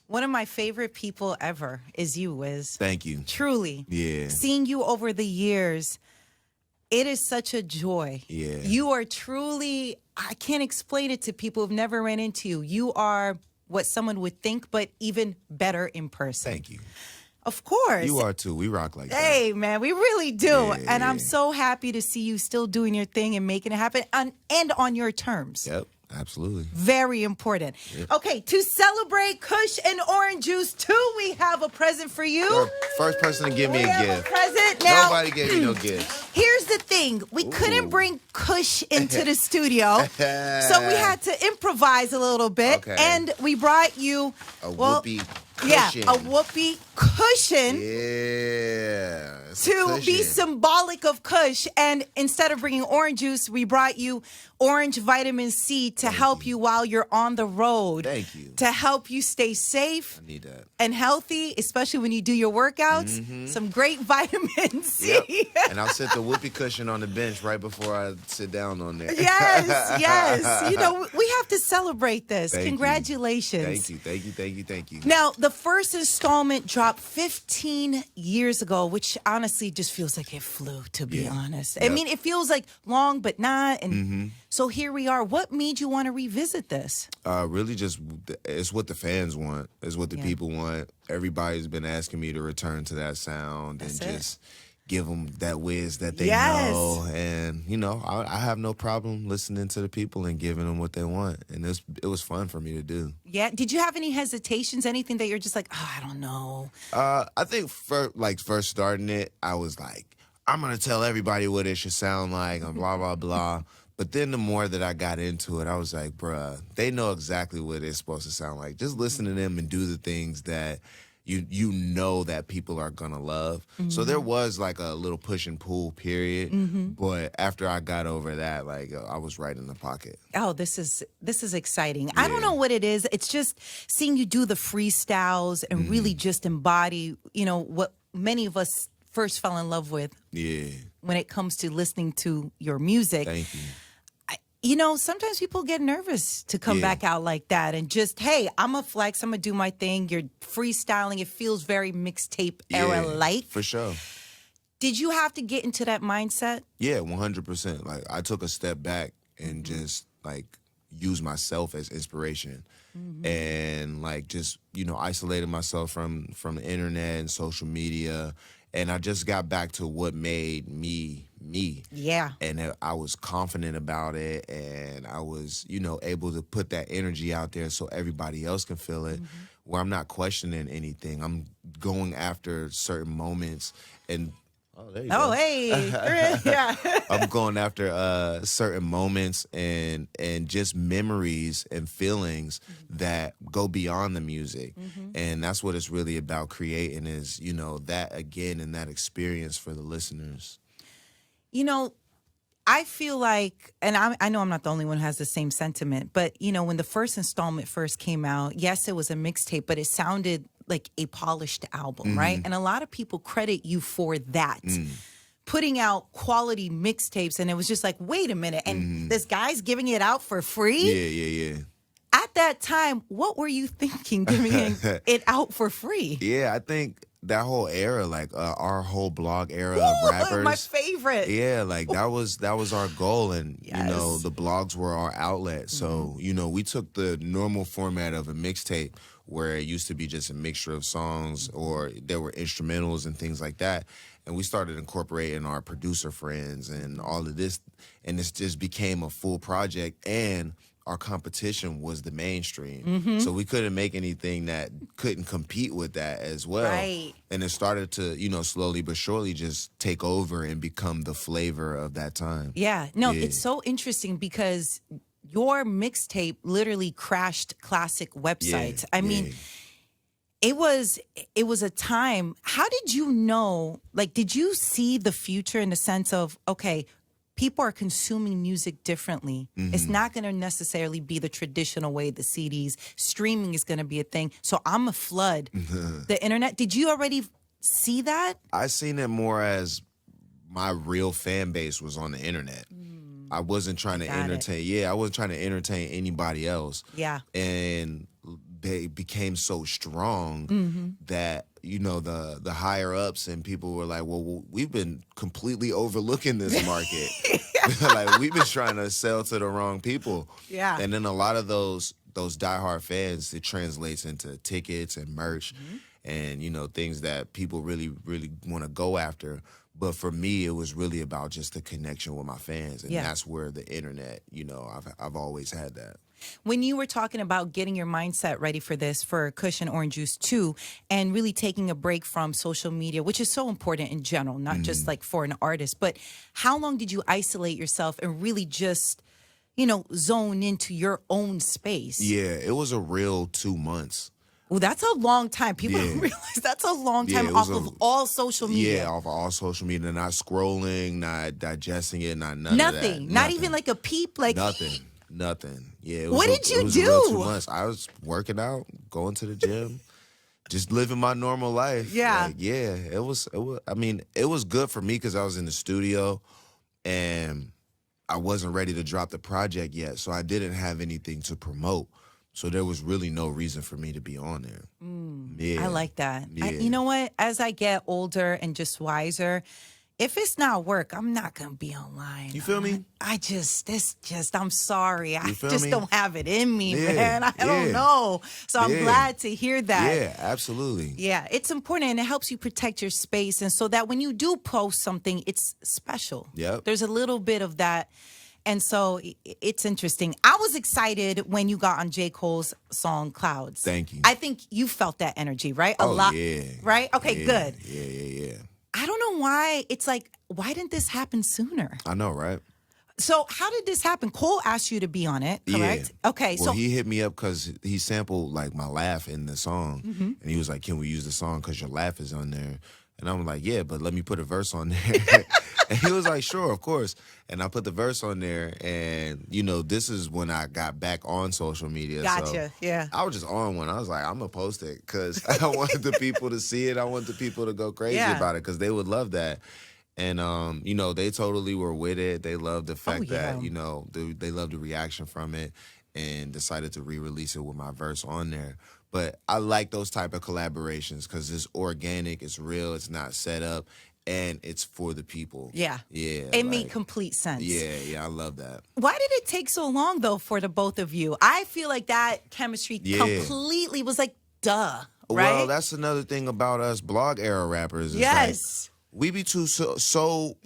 One of my favorite people ever is you, Wiz. Thank you. Truly. Yeah. Seeing you over the years, it is such a joy. Yeah. You are truly, I can't explain it to people who've never ran into you. You are what someone would think, but even better in person. Thank you. Of course. You are too. We rock like that. Hey, man, we really do. Yeah, and I'm yeah. so happy to see you still doing your thing and making it happen and on your terms. Yep. Absolutely. Very important. Yep. Okay, to celebrate Kush and Orange Juice 2, we have a present for you. You're first person to give me We a have gift. a present. Now, Nobody gave me no gift. here's the thing. We couldn't bring Kush into the studio, so we had to improvise a little bit. Okay. And we brought you Whoopee cushion. Yeah, a whoopee cushion. Yeah. it's a To be cushion. symbolic of Kush. And instead of bringing orange juice, we brought you orange vitamin C to help you while you're on the road. Thank you. To help you stay safe I need that. and healthy, especially when you do your workouts. Some great vitamin C. Yep. And I'll set the whoopee cushion on the bench right before I sit down on there. Yes, yes. You know, we have to celebrate this. Thank you. Congratulations. Thank you. Thank you. Thank you. Thank you. Now, the first installment dropped 15 years ago, which honestly just feels like it flew, to be honest. I Yep. mean, it feels like long, but not. And so here we are. What made you want to revisit this? Really just, it's what the fans want. It's what the people want. Everybody's been asking me to return to that sound That's and it. just give them that whiz that they Yes. know. And, you know, I have no problem listening to the people and giving them what they want. And it was fun for me to do. Yeah. Did you have any hesitations? Anything that you're just like, oh, I don't know? I think first starting it, I was like, I'm going to tell everybody what it should sound like and blah, blah, blah. But then the more that I got into it, I was like, bruh, they know exactly what it's supposed to sound like. Just listen to them and do the things that you know that people are going to love. So there was like a little push and pull period. But after I got over that, like I was right in the pocket. Oh, this is exciting. I don't know what it is. It's just seeing you do the freestyles and really just embody, you know, what many of us first fell in love with Yeah. when it comes to listening to your music. Thank you. You know, sometimes people get nervous to come back out like that and just, hey, I'm a flex, I'm going to do my thing. You're freestyling. It feels very mixtape era-like. For sure. Did you have to get into that mindset? Yeah, 100%. Like I took a step back and just like use myself as inspiration, and like just isolated myself from the internet and social media, and I just got back to what made me me. Yeah. And I was confident about it, and I was able to put that energy out there so everybody else can feel it. Where I'm not questioning anything. I'm going after certain moments and. Oh, there you go. Oh, hey. Yeah. I'm going after certain moments and just memories and feelings that go beyond the music. And that's what it's really about creating is, that again and that experience for the listeners. You know, I feel like, and I know I'm not the only one who has the same sentiment, but, when the first installment first came out, yes, it was a mixtape, but it sounded like a polished album, right? And a lot of people credit you for that. Putting out quality mixtapes, and it was just like, wait a minute, and this guy's giving it out for free? Yeah. At that time, what were you thinking giving it out for free? Yeah, I think that whole era, like our whole blog era of rappers. My favorite. Yeah, like that was our goal, and Yes. the blogs were our outlet. So we took the normal format of a mixtape where it used to be just a mixture of songs or there were instrumentals and things like that, and we started incorporating our producer friends and all of this, and this just became a full project. And our competition was the mainstream. So we couldn't make anything that couldn't compete with that as well. Right. And it started to, slowly but surely just take over and become the flavor of that time. Yeah. No, Yeah. it's so interesting because your mixtape literally crashed classic websites. I mean, it was a time. How did you know, like, did you see the future in the sense of, okay, people are consuming music differently. It's not going to necessarily be the traditional way, the CDs. Streaming is going to be a thing. So I'm a flood the internet. Did you already see that? I seen it more as my real fan base was on the internet. I wasn't trying to Got it. entertain. Yeah, I wasn't trying to entertain anybody else. Yeah. And they became so strong that, you know, the higher ups and people were like, well, we've been completely overlooking this market. Like, we've been trying to sell to the wrong people. Yeah. And then a lot of those diehard fans, it translates into tickets and merch and, you know, things that people really, really want to go after. But for me, it was really about just the connection with my fans. And that's where the internet, you know, I've always had that. When you were talking about getting your mindset ready for this, for Kush and Orange Juice 2, and really taking a break from social media, which is so important in general, not just like for an artist, but how long did you isolate yourself and really just, you know, zone into your own space? Yeah, it was a real 2 months. Well, that's a long time. People don't realize that's a long time off of all social media. Yeah, off of all social media. Not scrolling, not digesting it, not none Nothing. of that. Nothing. Not even like a peep. Like Nothing. Yeah. What did you do? It was a real 2 months. I was working out, going to the gym, just living my normal life. Yeah. Like, it was. I mean, it was good for me because I was in the studio and I wasn't ready to drop the project yet, so I didn't have anything to promote. So there was really no reason for me to be on there. Yeah. I like that. Yeah. You know what? As I get older and just wiser, if it's not work, I'm not going to be online. You feel me? I'm sorry. I just me? don't have it in me, man. I don't know. So I'm glad to hear that. Yeah, absolutely. Yeah, it's important and it helps you protect your space. And so that when you do post something, it's special. Yep. There's a little bit of that. And so it's interesting. I was excited when you got on J. Cole's song Clouds. Thank you. I think you felt that energy, right? A lot. Yeah. Right? Okay, good. Yeah. I don't know why. It's like, why didn't this happen sooner? I know, right? So how did this happen? Cole asked you to be on it, correct? Yeah. Okay, well, he hit me up because he sampled like my laugh in the song. And he was like, can we use the song because your laugh is on there? And I'm like, yeah, but let me put a verse on there. And he was like, sure, of course. And I put the verse on there. And, you know, this is when I got back on social media. Gotcha, so yeah. I was just on one. I was like, I'm going to post it because I wanted the people to see it. I want the people to go crazy about it because they would love that. And, you know, they totally were with it. They loved the fact that, you know, they loved the reaction from it and decided to re-release it with my verse on there. But I like those type of collaborations because it's organic, it's real, it's not set up, and it's for the people. Yeah. It made complete sense. Yeah, I love that. Why did it take so long, though, for the both of you? I feel like that chemistry completely was like, duh, right? Well, that's another thing about us blog era rappers. Yes. Like, we be so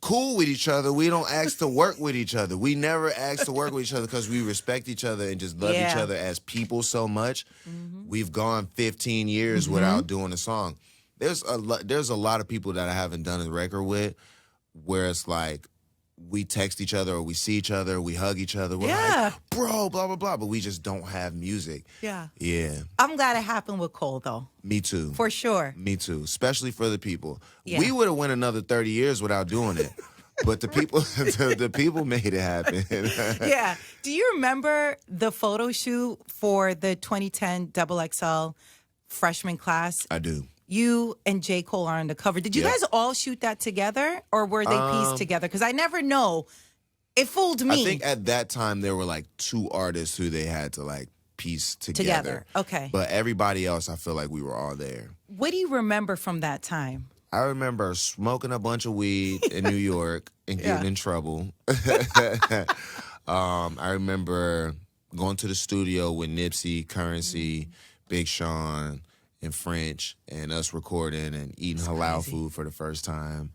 cool with each other. We don't ask to work with each other. We never ask to work with each other because we respect each other and just love each other as people so much. We've gone 15 years without doing a song. There's a lot of people that I haven't done a record with where it's like we text each other or we see each other, we hug each other. We're like, bro, blah, blah, blah. But we just don't have music. Yeah. I'm glad it happened with Cole, though. Me too. For sure. Me too. Especially for the people. We would have went another 30 years without doing it. But the people the people made it happen. Yeah. Do you remember the photo shoot for the 2010 XXL Freshman Class? I do. You and J. Cole are on the cover. Did you guys all shoot that together, or were they pieced together? Because I never know. It fooled me. I think at that time there were like 2 artists who they had to like piece together. Okay. But everybody else, I feel like we were all there. What do you remember from that time? I remember smoking a bunch of weed in New York and getting in trouble. I remember going to the studio with Nipsey, Currency, Big Sean, and French, and us recording and eating halal food for the first time.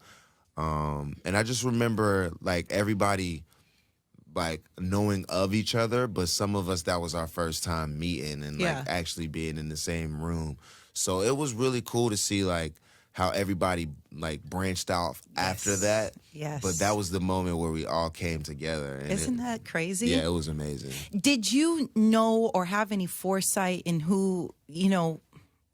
And I just remember like everybody like knowing of each other, but some of us that was our first time meeting and like actually being in the same room. So it was really cool to see like how everybody like branched off after that. Yes. But that was the moment where we all came together. And Isn't that crazy? Yeah, it was amazing. Did you know or have any foresight in who, you know,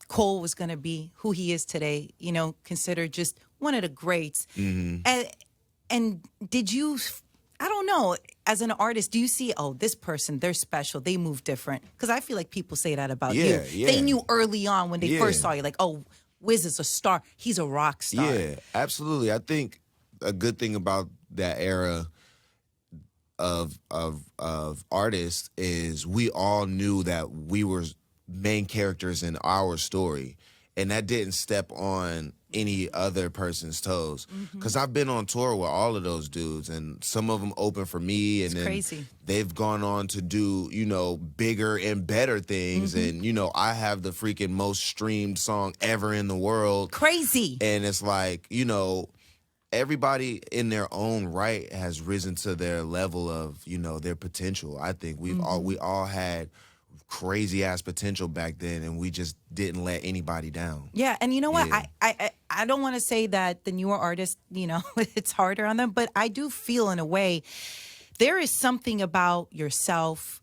Cole was going to be, who he is today, you know, considered just one of the greats. And did you, I don't know, as an artist, do you see, oh, this person, they're special, they move different? Because I feel like people say that about you. They knew early on when they first saw you, like, oh, Wiz is a star. He's a rock star. Yeah, absolutely. I think a good thing about that era, of artists is we all knew that we were main characters in our story, and that didn't step on any other person's toes. Because I've been on tour with all of those dudes, and some of them open for me, and then crazy. They've gone on to do, you know, bigger and better things. And, you know, I have the freaking most streamed song ever in the world. Crazy. And it's like, you know, everybody in their own right has risen to their level of, you know, their potential. I think we all had crazy ass potential back then, and we just didn't let anybody down. Yeah, and you know what? Yeah. I don't want to say that the newer artists, you know, it's harder on them, but I do feel in a way there is something about yourself,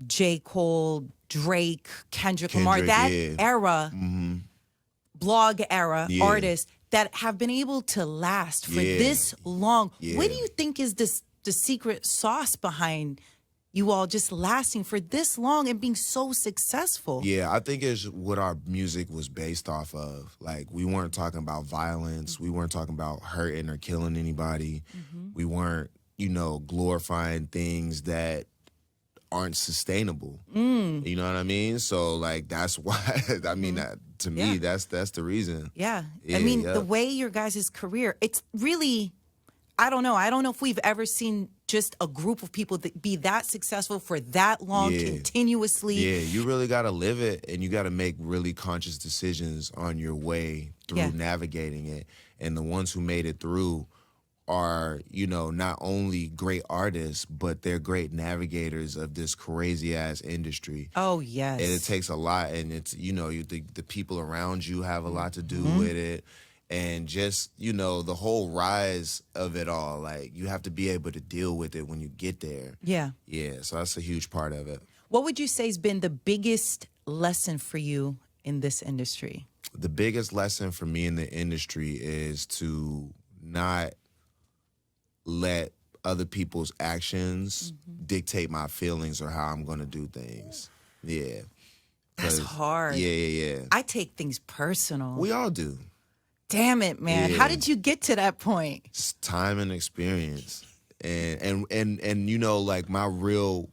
J. Cole, Drake, Kendrick Lamar, that era, blog era artists that have been able to last for this long. What do you think is the secret sauce behind you all just lasting for this long and being so successful? Yeah, I think it's what our music was based off of. Like, we weren't talking about violence. We weren't talking about hurting or killing anybody. We weren't, you know, glorifying things that aren't sustainable. You know what I mean? So, like, that's why, I mean, that, to me, that's the reason. Yeah. I mean, the way your guys' career, it's really, I don't know. I don't know if we've ever seen just a group of people that be that successful for that long, continuously. Yeah, you really got to live it, and you got to make really conscious decisions on your way through navigating it. And the ones who made it through are, you know, not only great artists, but they're great navigators of this crazy ass industry. Oh, yes. And it takes a lot, and it's, you know, the people around you have a lot to do with it. And just, you know, the whole rise of it all, like, you have to be able to deal with it when you get there. Yeah. Yeah, so that's a huge part of it. What would you say has been the biggest lesson for you in this industry? The biggest lesson for me in the industry is to not let other people's actions dictate my feelings or how I'm going to do things. Yeah. That's hard. Yeah. I take things personal. We all do. Damn it, man. Yeah. How did you get to that point? It's time and experience. And you know, like, my real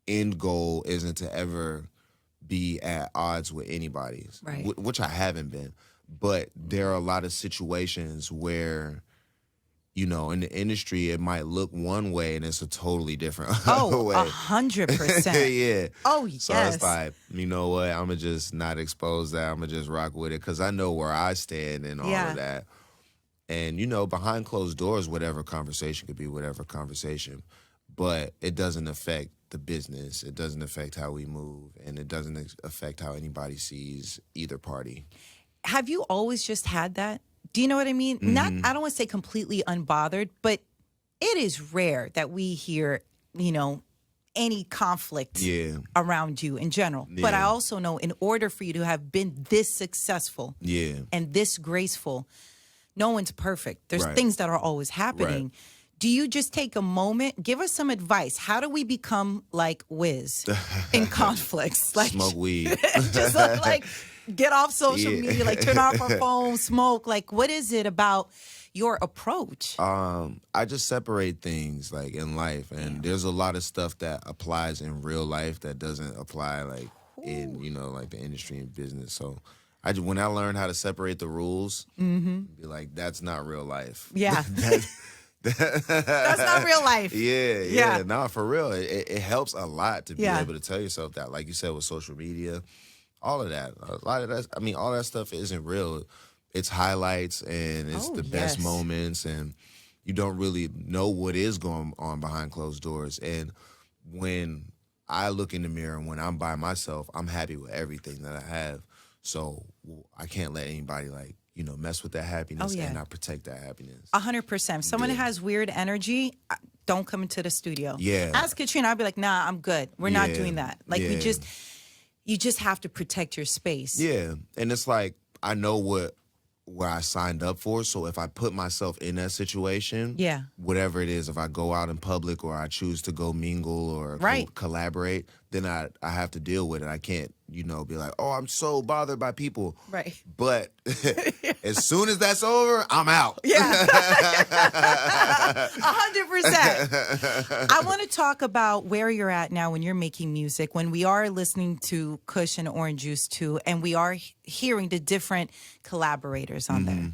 end goal isn't to ever be at odds with anybody, right? Which I haven't been. But there are a lot of situations where, you know, in the industry, it might look one way and it's a totally different way. 100%. Yeah. Oh, yes. So it's like, you know what? I'm going to just not expose that. I'm going to just rock with it because I know where I stand and all of that. And, you know, behind closed doors, whatever conversation could be whatever conversation. But it doesn't affect the business. It doesn't affect how we move. And it doesn't affect how anybody sees either party. Have you always just had that? Do you know what I mean? Not, I don't want to say completely unbothered, but it is rare that we hear, you know, any conflict around you in general. But I also know in order for you to have been this successful and this graceful, no one's perfect. There's things that are always happening. Do you just take a moment? Give us some advice. How do we become like Wiz in conflicts? Like, smoke weed. Just like get off social media, like turn off our phone, smoke. Like, what is it about your approach? I just separate things like in life, and there's a lot of stuff that applies in real life that doesn't apply like in, you know, like the industry and business. So when I learned how to separate the rules, be like, that's not real life. Yeah. That's not real life. Yeah. No, for real. It helps a lot to be able to tell yourself that. Like you said, with social media, all of that. A lot of that, I mean, all that stuff isn't real. It's highlights and it's the best moments, and you don't really know what is going on behind closed doors. And when I look in the mirror and when I'm by myself, I'm happy with everything that I have. So I can't let anybody, like, you know, mess with that happiness, and I protect that happiness. 100%. If someone has weird energy, don't come into the studio. Yeah. Ask Katrina, I'll be like, nah, I'm good. We're not doing that. Like, you just have to protect your space. Yeah. And it's like, I know where I signed up for. So if I put myself in that situation, whatever it is, if I go out in public or I choose to go mingle or collaborate, then I have to deal with it. I can't be like, oh, I'm so bothered by people. Right. But as soon as that's over, I'm out. Yeah. 100%. I want to talk about where you're at now when you're making music, when we are listening to Kush and Orange Juice too, and we are hearing the different collaborators on there.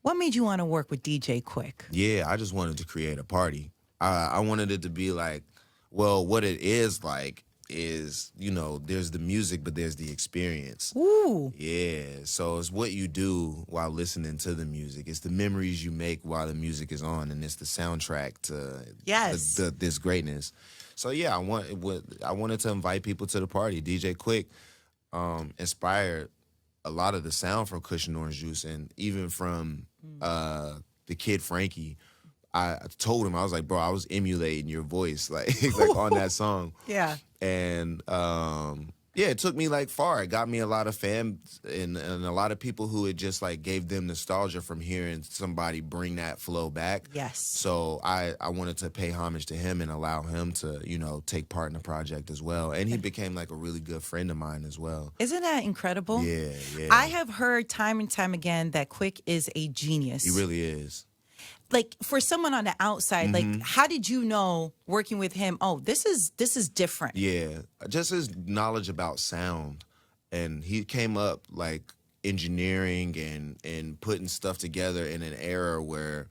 What made you want to work with DJ Quick? Yeah, I just wanted to create a party. I wanted it to be like, well, what it is like is, there's the music, but there's the experience. Ooh. Yeah, so it's what you do while listening to the music. It's the memories you make while the music is on, and it's the soundtrack to this greatness. So yeah, I wanted to invite people to the party. DJ Quick inspired a lot of the sound from Kush and Orange Juice, and even from the kid Frankie. I told him, I was like, bro, I was emulating your voice, like on that song. Yeah. And it took me like far. It got me a lot of fans and a lot of people who it just like gave them nostalgia from hearing somebody bring that flow back. Yes. So I wanted to pay homage to him and allow him to, take part in the project as well. And he became like a really good friend of mine as well. Isn't that incredible? Yeah, yeah. I have heard time and time again that Quick is a genius. He really is. Like, for someone on the outside, like, how did you know working with him, oh, this is different? Yeah, just his knowledge about sound. And he came up, like, engineering and putting stuff together in an era where,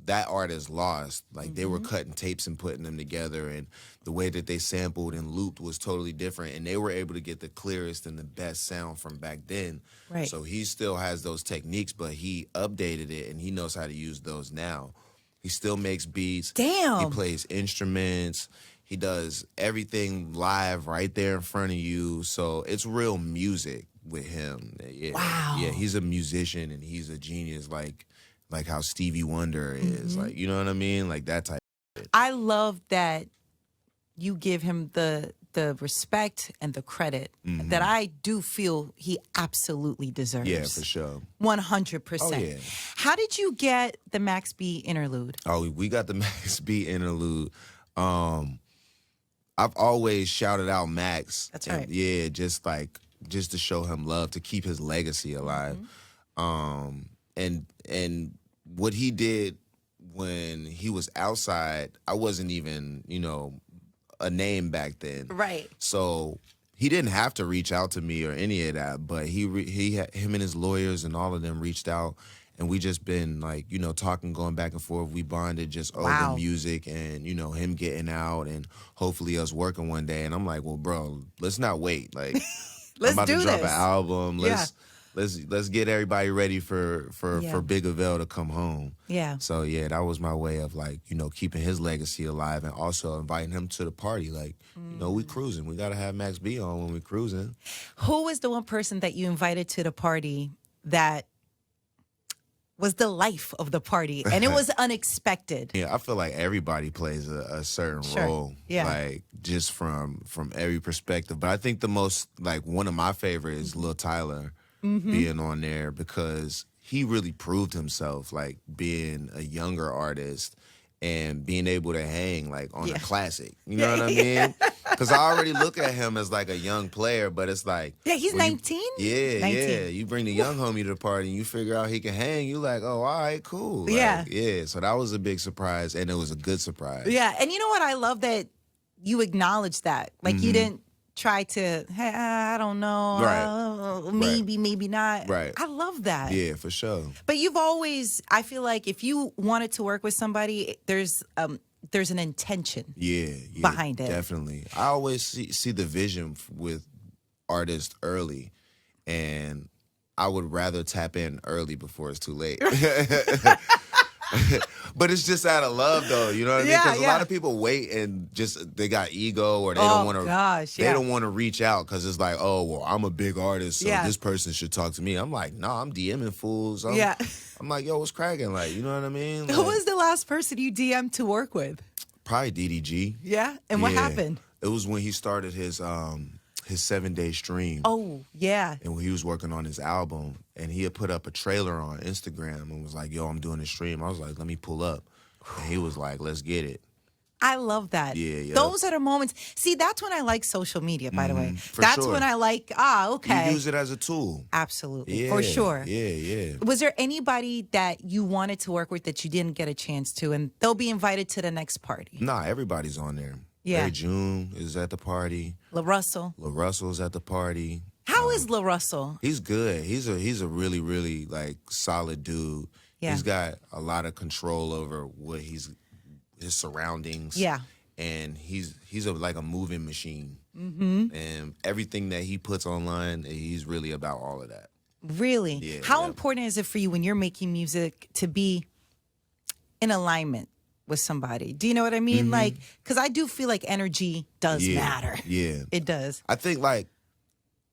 that art is lost. Like, they were cutting tapes and putting them together, and the way that they sampled and looped was totally different, and they were able to get the clearest and the best sound from back then. Right. So he still has those techniques, but he updated it, and he knows how to use those now. He still makes beats. Damn. He plays instruments. He does everything live right there in front of you. So it's real music with him. Yeah. Wow. Yeah, he's a musician, and he's a genius, like how Stevie Wonder is. Like, you know what I mean? Like that type of shit. I love that you give him the respect and the credit that I do feel he absolutely deserves. Yeah, for sure. 100%. Oh, yeah. How did you get the Max B interlude? Oh, we got the Max B interlude. I've always shouted out Max. That's right. Yeah, just to show him love, to keep his legacy alive. And what he did when he was outside, I wasn't even, a name back then. Right. So he didn't have to reach out to me or any of that, but he had, him and his lawyers and all of them reached out, and we just been like, talking, going back and forth. We bonded just over music and, him getting out and hopefully us working one day. And I'm like, well, bro, let's not wait. Like, let's I'm about do to drop this. an album. Let's get everybody ready for Big Avell to come home. Yeah. So yeah, that was my way of like, keeping his legacy alive and also inviting him to the party. Like, we cruising. We gotta have Max B on when we cruising. Who was the one person that you invited to the party that was the life of the party and it was unexpected? Yeah, I feel like everybody plays a certain role. Yeah. Like just from every perspective. But I think the most, like, one of my favorites is Lil Tyler. Being on there because he really proved himself, like being a younger artist and being able to hang like on a classic. You know what I mean? Because I already look at him as like a young player, but it's like, yeah, he's 19. Yeah. You bring the young homie to the party and you figure out he can hang. You like, oh, all right, cool. Like, yeah. So that was a big surprise, and it was a good surprise. Yeah, and you know what? I love that you acknowledged that. Like you didn't try to, hey, I don't know, maybe not. Right. I love that. Yeah, for sure. But you've always, I feel like if you wanted to work with somebody, there's an intention behind it. Definitely. I always see the vision with artists early, and I would rather tap in early before it's too late. But it's just out of love, though. You know what I mean? Because a lot of people wait and just they got ego, or they don't want to. They don't want to reach out because it's like, oh, well, I'm a big artist, so this person should talk to me. I'm like, no, I'm DMing fools. I'm like, yo, what's cracking? Like, you know what I mean? Like, who was the last person you DM'd to work with? Probably DDG. Yeah, and what happened? It was when he started his 7-day stream. Oh, yeah. And when he was working on his album, and he had put up a trailer on Instagram and was like, yo, I'm doing this stream. I was like, let me pull up. And he was like, let's get it. I love that. Yeah. Those are the moments. See, that's when I like social media, by the way. For That's sure. when I like, okay. You use it as a tool. Absolutely. Yeah, For sure. Yeah. Was there anybody that you wanted to work with that you didn't get a chance to, and they'll be invited to the next party? Nah, everybody's on there. Yeah. Ray June is at the party. La Russell. La Russell's at the party. How is La Russell? He's good. He's a really, really like solid dude. Yeah. He's got a lot of control over what his surroundings. Yeah. And he's like a moving machine. Mm-hmm. And everything that he puts online, he's really about all of that. Really? Yeah, How yeah. important is it for you when you're making music to be in alignment with somebody? Do you know what I mean? Like, because I do feel like energy does matter. Yeah. It does. I think like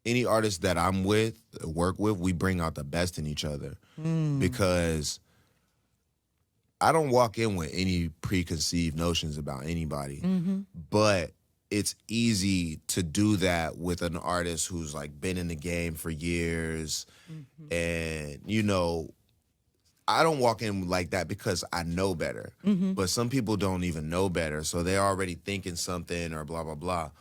any artist that I'm with, work with, we bring out the best in each other. Because I don't walk in with any preconceived notions about anybody. But it's easy to do that with an artist who's like been in the game for years. And, you know, I don't walk in like that because I know better. But some people don't even know better. So they're already thinking something or blah, blah, blah.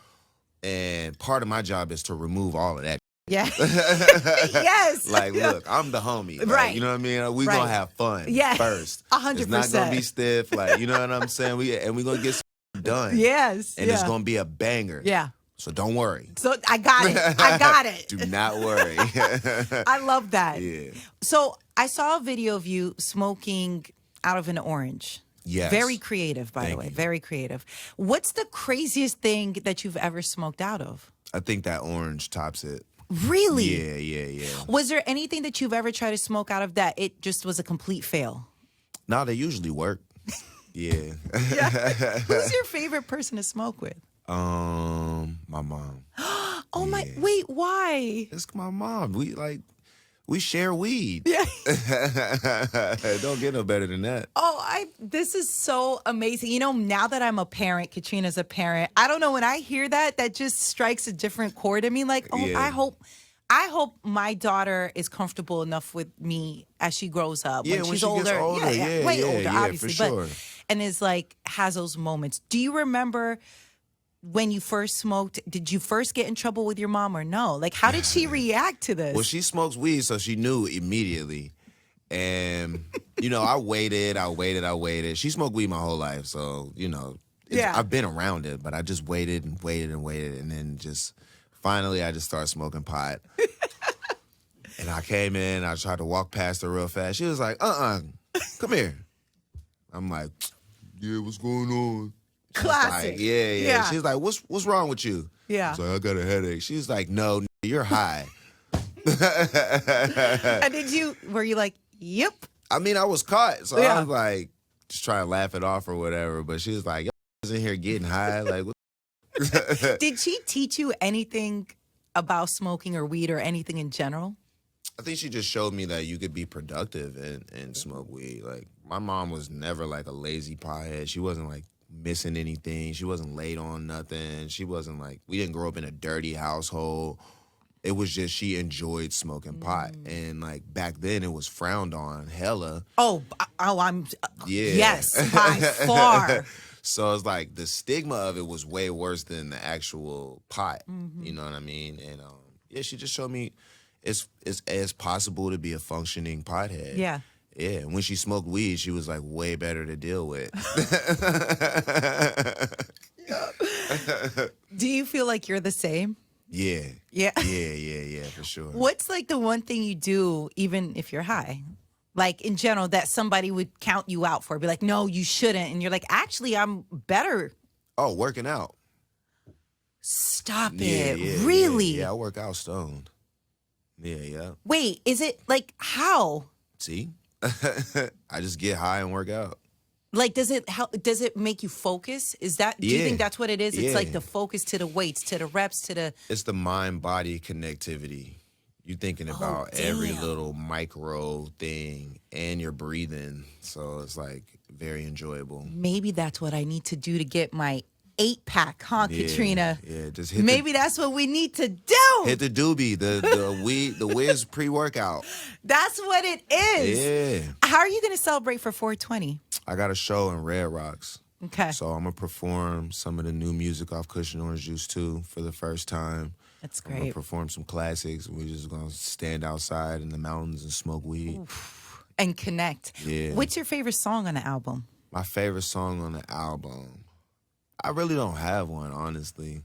And part of my job is to remove all of that. Yeah. Yes. Like, look, I'm the homie. Like, Right. You know what I mean? We Right. gonna have fun first. 100%. It's not gonna be stiff. Like, you know what I'm saying? We gonna get something done. Yes. And it's gonna be a banger. Yeah. So don't worry. So I got it. I got it. Do not worry. I love that. Yeah. So I saw a video of you smoking out of an orange. Yes. Very creative, by the way. you. Very creative. What's the craziest thing that you've ever smoked out of? I think that orange tops it. Really? Yeah. Was there anything that you've ever tried to smoke out of that it just was a complete fail? No, they usually work. Yeah. Who's your favorite person to smoke with? My mom. Oh my, wait, why? It's my mom. We share weed. Yeah. Don't get no better than that. This is so amazing. You know, now that I'm a parent, Katrina's a parent, I don't know, when I hear that, that just strikes a different chord in me. Like, Yeah. I hope my daughter is comfortable enough with me as she grows up. Yeah, when when she's she gets older. older. Way older, Yeah, obviously. for sure. And is like, has those moments. Do you remember when you first smoked? Did you first get in trouble with your mom or no? Like, how did she react to this? Well, she smokes weed, so she knew immediately. And, you know, I waited. She smoked weed my whole life, so, you know, I've been around it, but I just waited. And then just finally I just started smoking pot. And I came in, I tried to walk past her real fast. She was like, come here. I'm like, yeah, what's going on? Classic. Like, yeah. She's like, what's wrong with you? Yeah. I was like, I got a headache. She's like, no, you're high. And were you like, yep? I mean, I was caught, so Yeah. I was like, just trying to laugh it off or whatever. But she was like, y'all in here getting high. Like, what? Did she teach you anything about smoking or weed or anything in general? I think she just showed me that you could be productive and smoke weed. Like, my mom was never like a lazy pothead. She wasn't like missing anything. She wasn't late on nothing. She wasn't like, we didn't grow up in a dirty household. It was just she enjoyed smoking pot. And like back then it was frowned on hella. Yes, by far. So it's like the stigma of it was way worse than the actual pot. You know what I mean? And yeah, she just showed me it's possible to be a functioning pothead. Yeah. Yeah, and when she smoked weed, she was like way better to deal with. Do you feel like you're the same? Yeah. Yeah. Yeah, for sure. What's like the one thing you do, even if you're high? Like in general, that somebody would count you out for? Be like, no, you shouldn't. And you're like, actually, I'm better. Oh, working out. Stop Yeah, it. Really? Yeah, I work out stoned. Yeah. Wait, is it like how? See? I just get high and work out. Like, does it make you focus? Is that, do you think that's what it is? It's like the focus to the weights, to the reps, to the... It's the mind-body connectivity. You're thinking about every little micro thing, and you're breathing. So it's like very enjoyable. Maybe that's what I need to do to get my 8-pack, huh, Katrina? Yeah, just hit Maybe that's what we need to do. hit the doobie, the Wiz pre-workout. That's what it is. Yeah. How are you going to celebrate for 420? I got a show in Red Rocks. Okay. So I'm gonna perform some of the new music off Kush and Orange Juice too for the first time. That's I'm gonna great. perform some classics. We're just gonna stand outside in the mountains and smoke weed. And connect. Yeah. What's your favorite song on the album? My favorite song on the album, I really don't have one, honestly.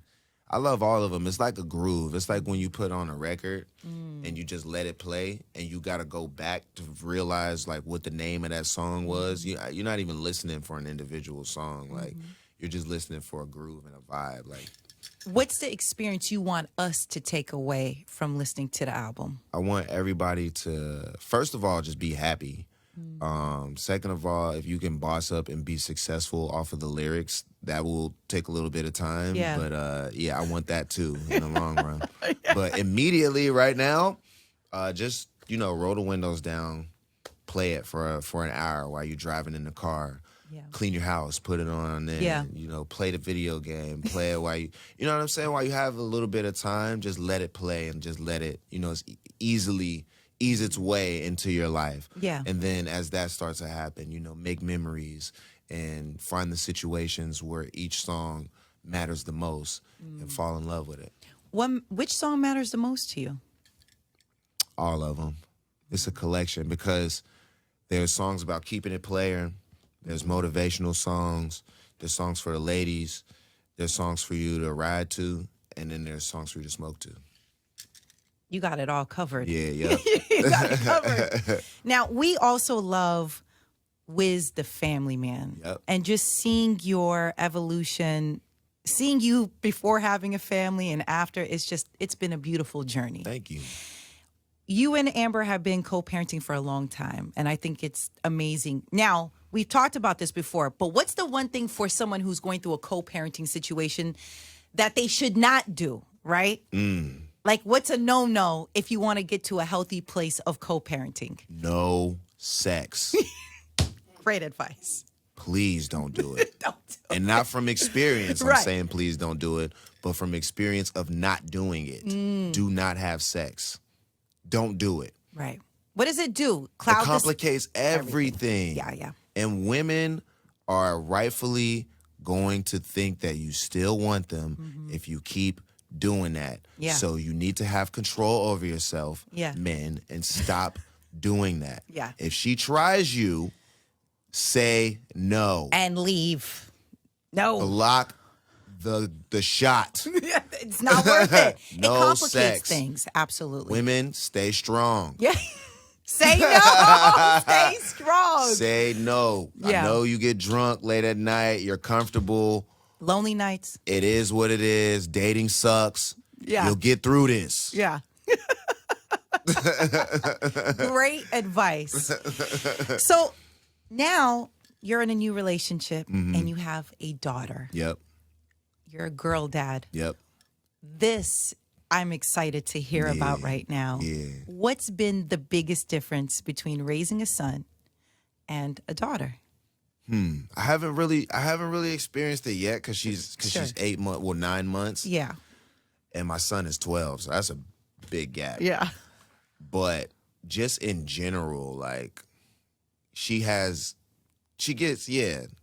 I love all of them. It's like a groove. It's like when you put on a record and you just let it play, and you got to go back to realize like what the name of that song was. You're not even listening for an individual song. Like you're just listening for a groove and a vibe. Like, what's the experience you want us to take away from listening to the album? I want everybody to, first of all, just be happy. Second of all, if you can boss up and be successful off of the lyrics, that will take a little bit of time. Yeah. But yeah, I want that too in the long run. But immediately right now, just, roll the windows down, play it for an hour while you're driving in the car. Yeah. Clean your house, put it on, and Yeah. Play the video game, play it while you know what I'm saying? While you have a little bit of time, just let it play and just let it, ease its way into your life. Yeah. And then as that starts to happen, make memories and find the situations where each song matters the most and fall in love with it. Which song matters the most to you? All of them. It's a collection because there's songs about keeping it playing. There's motivational songs. There's songs for the ladies. There's songs for you to ride to. And then there's songs for you to smoke to. You got it all covered. Yeah, yeah. You got it covered. Now, we also love Wiz, the family man. Yep. And just seeing your evolution, seeing you before having a family and after, it's been a beautiful journey. Thank you. You and Amber have been co-parenting for a long time, and I think it's amazing. Now, we've talked about this before, but what's the one thing for someone who's going through a co-parenting situation that they should not do, right? Like, what's a no-no if you want to get to a healthy place of co-parenting? No sex. Great advice. Please don't do it. Don't do it. And not from experience, I'm Right. saying please don't do it, but from experience of not doing it. Do not have sex. Don't do it. Right. What does it do? It Cloud complicates everything. Yeah, yeah. And women are rightfully going to think that you still want them if you keep doing that. Yeah. So you need to have control over yourself, Yeah. men, and stop doing that. Yeah. If she tries you, say no. and leave. No. Block the shot. It's not worth it. No it complicates sex. things. Absolutely. Women, stay strong. Yeah. Say no. Stay strong. Say no. Yeah. I know you get drunk late at night. You're comfortable. Lonely nights. It is what it is. Dating sucks. Yeah. You'll get through this. Yeah. Great advice. So now you're in a new relationship and you have a daughter. Yep. You're a girl dad. Yep. This I'm excited to hear about right now. Yeah. What's been the biggest difference between raising a son and a daughter? I haven't really experienced it yet because she's Sure. 9 months. Yeah. And my son is 12, so that's a big gap. Yeah. But just in general, like she gets,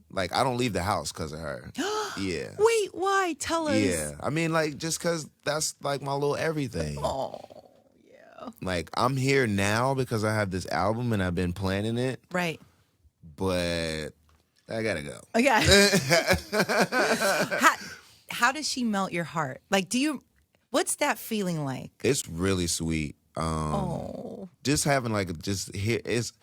like I don't leave the house because of her. Yeah. Wait, why? Tell us. Yeah. I mean, like, just because that's like my little everything. Oh, yeah. Like, I'm here now because I have this album and I've been planning it, Right. but I gotta go. Okay. How does she melt your heart? Like, what's that feeling like? It's really sweet. Just having like, just here, it's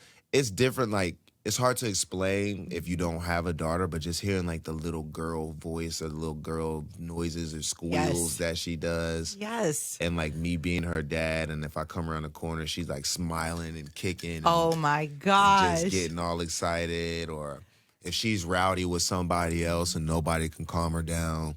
different. Like, it's hard to explain if you don't have a daughter, but just hearing like the little girl voice or the little girl noises or squeals Yes. that she does. Yes. And like me being her dad, and if I come around the corner, she's like smiling and kicking. And Oh my gosh. just getting all excited, or if she's rowdy with somebody else and nobody can calm her down,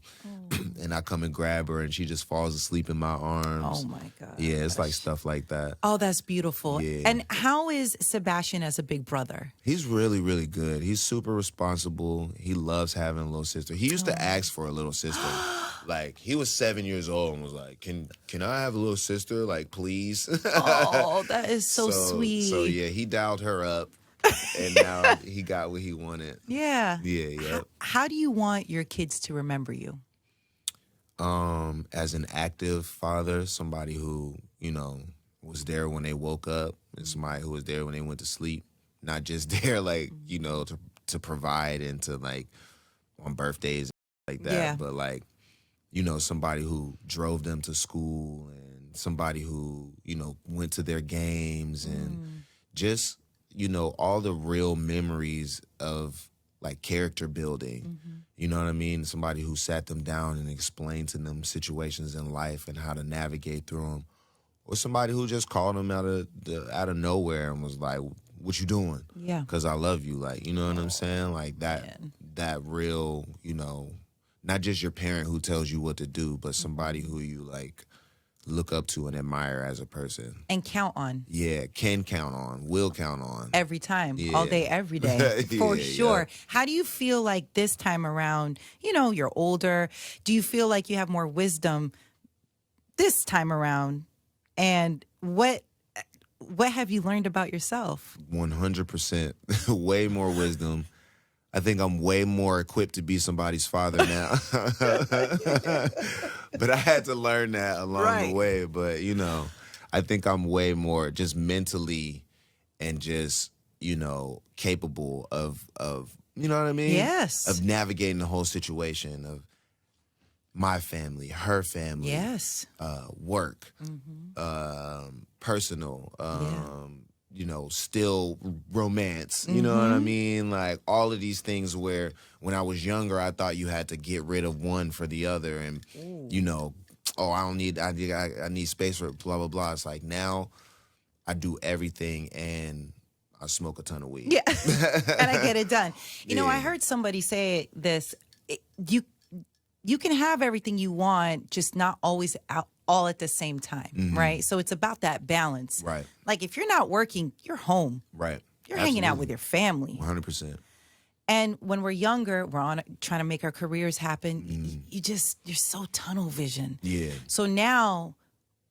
and I come and grab her and she just falls asleep in my arms. Oh my God. Yeah, it's like stuff like that. Oh, that's beautiful. Yeah. And how is Sebastian as a big brother? He's really, really good. He's super responsible. He loves having a little sister. He used to ask for a little sister. Like, he was 7 years old and was like, can I have a little sister? Like, please. Oh, that is so sweet. So, yeah, he dialed her up, and now he got what he wanted. Yeah. Yeah, yeah. how do you want your kids to remember you? As an active father, somebody who, was there when they woke up, and somebody who was there when they went to sleep. Not just there, like, to provide and to, like, on birthdays like that, Yeah. but, like, somebody who drove them to school and somebody who, went to their games and just, all the real memories of, like, character building. You know what I mean? Somebody who sat them down and explained to them situations in life and how to navigate through them. Or somebody who just called them out of nowhere and was like, "What you doing?" Yeah. Because I love you. Like, you know what I'm saying? Like that real, not just your parent who tells you what to do, but somebody who you, like, look up to and admire as a person. And count on. Yeah, can count on, will count on. Every time, Yeah. all day, every day, for Yeah, sure. yeah. How do you feel like this time around, you're older, do you feel like you have more wisdom this time around? And what have you learned about yourself? 100%. Way more wisdom. I think I'm way more equipped to be somebody's father now. But I had to learn that along the way. But, I think I'm way more just mentally and just, capable of you know what I mean? Yes. Of navigating the whole situation of my family, her family, Yes. Work, personal, still romance. You know what I mean? Like all of these things where when I was younger, I thought you had to get rid of one for the other, and I need space for blah blah blah. It's like now I do everything and I smoke a ton of weed. Yeah. And I get it done. I Yeah. heard somebody say this. You can have everything you want, just not always out all at the same time, right? So it's about that balance. Right. Like if you're not working, you're home. Right. You're hanging out with your family. 100%. And when we're younger, we're trying to make our careers happen. You're so tunnel vision. Yeah. So now,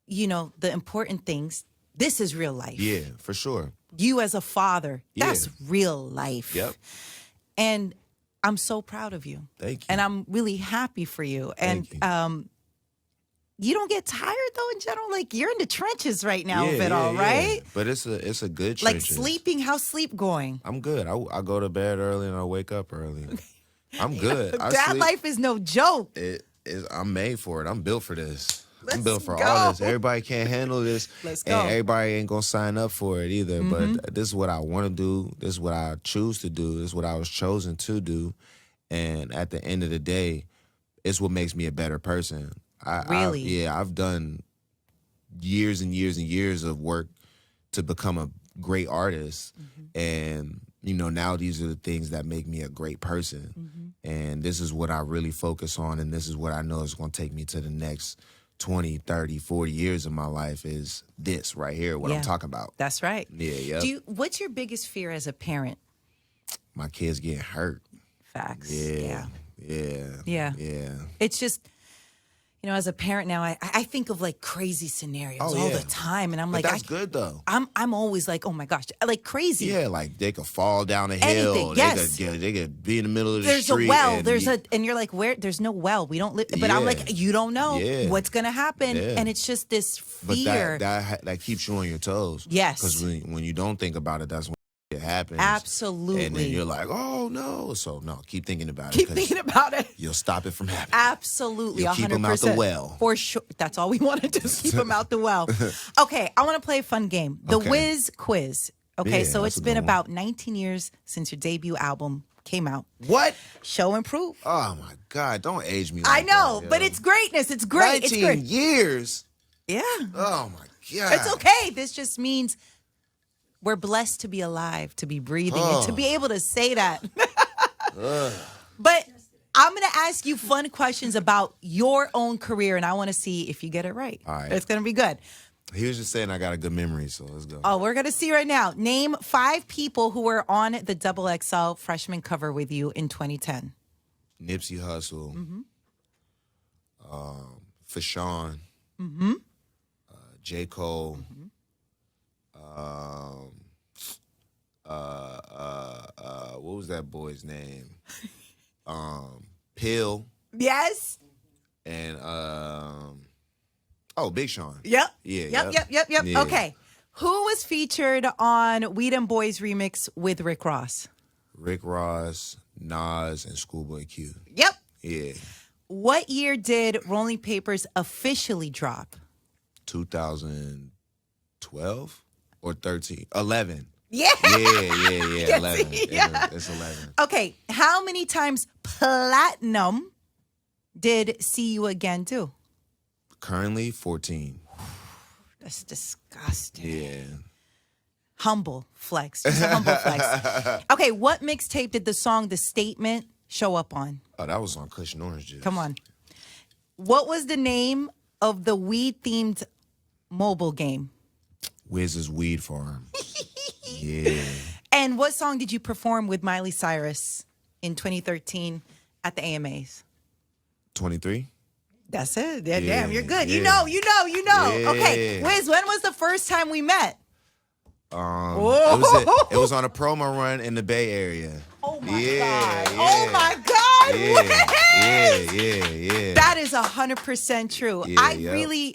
the important things, this is real life. Yeah, for sure. You as a father, that's Yeah. real life. Yep. And I'm so proud of you. Thank you. And I'm really happy for you. And Thank you. You don't get tired though in general. Like you're in the trenches right now of it all, right? But it's a good Like trenches. sleeping, how's sleep going? I'm good. I go to bed early and I wake up early. I'm good. That life is no joke. I'm made for it. I'm built for this. Let's I'm built for go. all this. Everybody can't handle this. Let's go. And everybody ain't gonna sign up for it either. But this is what I want to do. This is what I choose to do. This is what I was chosen to do. And at the end of the day, it's what makes me a better person. Really? I've done years and years and years of work to become a great artist. And, now these are the things that make me a great person. And this is what I really focus on. And this is what I know is going to take me to the next 20, 30, 40 years of my life is this right here, what I'm talking about. That's right. Yeah. What's your biggest fear as a parent? My kids getting hurt. Facts. Yeah. It's just, as a parent now, I think of like crazy scenarios all the time, and I'm But like, that's good though. I'm always like, oh my gosh, like crazy. Yeah, like they could fall down a hill. Anything, yes. They could be in the middle of the There's street. a well. And you're like, where? There's no well. We don't live. But I'm like, you don't know what's gonna happen, and it's just this fear. But that keeps you on your toes. Yes. Because when you don't think about it, that's when it happens. Absolutely. And then you're like, oh no. So no, keep thinking about it. Keep thinking about it. You'll stop it from happening. Absolutely, You'll 100%. keep them out the well. For sure. That's all we want to do, keep them out the well. Okay, I want to play a fun game. The Wiz Quiz. Okay, Yeah, so that's it's a been good one. about 19 years since your debut album came out. What? Show and prove. Oh my God, don't age me I like know, that, but yo. it's greatness. It's great. 19 It's great. years? Yeah. Oh my God. It's okay. This just means we're blessed to be alive, to be breathing, and to be able to say that. But I'm going to ask you fun questions about your own career, and I want to see if you get it right. All right. It's going to be good. He was just saying I got a good memory, so let's go. Oh, we're going to see right now. Name 5 people who were on the XXL Freshman cover with you in 2010. Nipsey Hussle. Fashawn. J. Cole. What was that boy's name? Pill, Yes. and Big Sean. Yep. Yeah. Yep. Yeah. Okay. Who was featured on We Dem Boys remix with Rick Ross? Rick Ross, Nas, and Schoolboy Q. Yep. Yeah. What year did Rolling Papers officially drop? 2012 or 13? 11. Yeah. Yeah. 11. Yeah. It's 11. Okay. How many times platinum did See You Again do? Currently 14. That's disgusting. Yeah. Humble flex. Just a humble flex. Okay. What mixtape did the song The Statement show up on? Oh, that was on Kush and Orange Juice. Come on. What was the name of the weed-themed mobile game? Wiz's Weed Farm. Yeah. And what song did you perform with Miley Cyrus in 2013 at the AMAs? 23. That's it. Yeah, damn, you're good. Yeah. You know. Yeah. Okay, Wiz, when was the first time we met? It was on a promo run in the Bay Area. Oh my Yeah, God. yeah. Oh my God. Wiz! Yeah. That is 100% true. Yeah,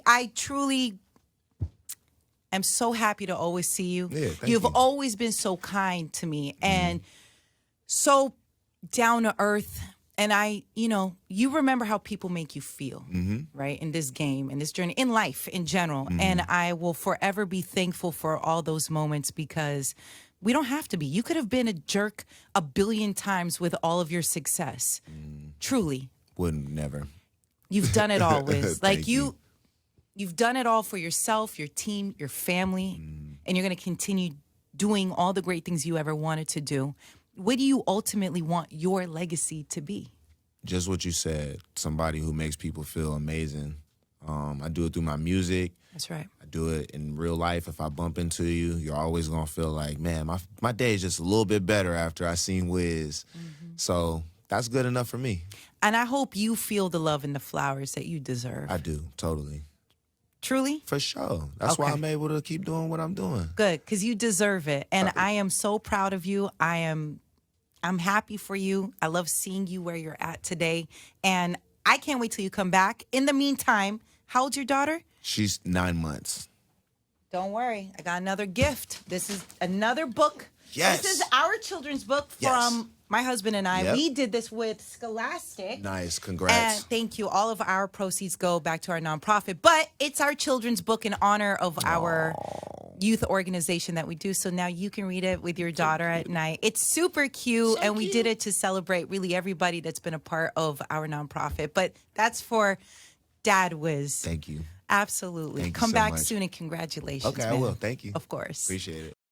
I truly am so happy to always see you. Yeah, thank You've you. always been so kind to me and so down to earth. And you remember how people make you feel, right? In this game, in this journey, in life in general. And I will forever be thankful for all those moments because we don't have to be. You could have been a jerk a billion times with all of your success. Truly. Wouldn't never. You've done it all, Wiz. Thank you. You've done it all for yourself, your team, your family, and you're going to continue doing all the great things you ever wanted to do. What do you ultimately want your legacy to be? Just what you said. Somebody who makes people feel amazing. I do it through my music. That's right. I do it in real life. If I bump into you, you're always going to feel like, man, my day is just a little bit better after I seen Wiz. So that's good enough for me. And I hope you feel the love and the flowers that you deserve. I do, totally. Truly? For sure. That's why Okay. I'm able to keep doing what I'm doing. Good, because you deserve it. And I am so proud of you. I'm happy for you. I love seeing you where you're at today. And I can't wait till you come back. In the meantime, how old's your daughter? She's 9 months. Don't worry. I got another gift. This is another book. Yes. This is our children's book Yes. from my husband and I. Yep. We did this with Scholastic. Nice. And Congrats. thank you. All of our proceeds go back to our nonprofit. But it's our children's book in honor of our youth organization that we do. So now you can read it with your daughter at night. It's super cute. And we did it to celebrate really everybody that's been a part of our nonprofit. But that's for Dad Wiz. Thank you. Absolutely. Thank you Come so back much. soon and congratulations. Okay, I man. will. Thank you. Of course. Appreciate it.